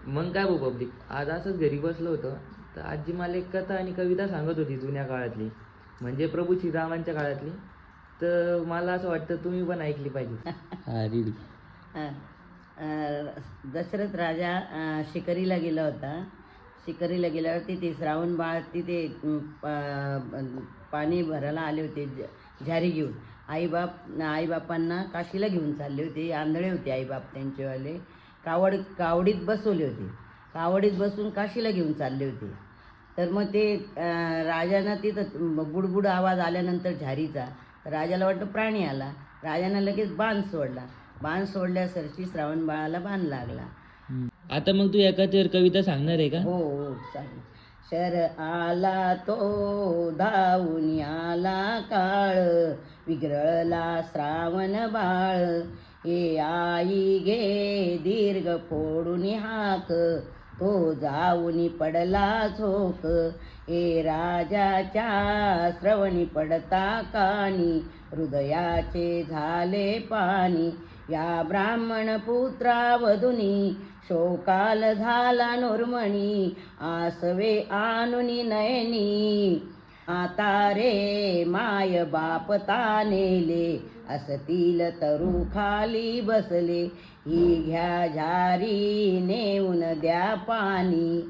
मग काय भाऊ पब्लिक, आज असंच घरी बसलो होतो तर आजी मला एक कथा आणि कविता सांगत होती जुन्या काळातली, म्हणजे प्रभू श्रीरामांच्या काळातली. तर मला असं वाटतं तुम्ही पण ऐकली पाहिजे. हा रीड. दशरथ राजा शिकारीला गेला होता. शिकारीला गेल्यावर तिथे श्रावण बाळ तिथे पाणी भरायला आले होते झारी घेऊन. आईबापांना काशीला घेऊन चालले होते. आंधळे होते आईबाप त्यांचेवाले. कावडीत बसवले होते. कावडीत बसून काशीला घेऊन चालले होते. तर मग ते राजांना तिथं बुडबुड आवाज आल्यानंतर झारीचा राजाला वाटतं प्राणी आला. राजानं लगेच बाण सोडला. बाण सोडल्यासरशी श्रावण बाळाला बाण लागला. आता मग तू एकाचेवर कविता सांगणार आहे का? हो हो सांग. शर आला तो धावून आला काळ, विग्रळला श्रावण बाळ. हे आई गे दीर्घ फोडून हाक, तो जाऊन पडला झोक. हे राजाच्या श्रवणी पडता कानी, हृदयाचे झाले पाणी. या ब्राह्मण पुत्रा वधुनी, शोकाल झाला नुर्मणी. आसवे आणुनी नयनी, आता रे माय बाप तानेले. असतील तरू खाली बसले, ही घ्या झारी नेऊन द्या पाणी.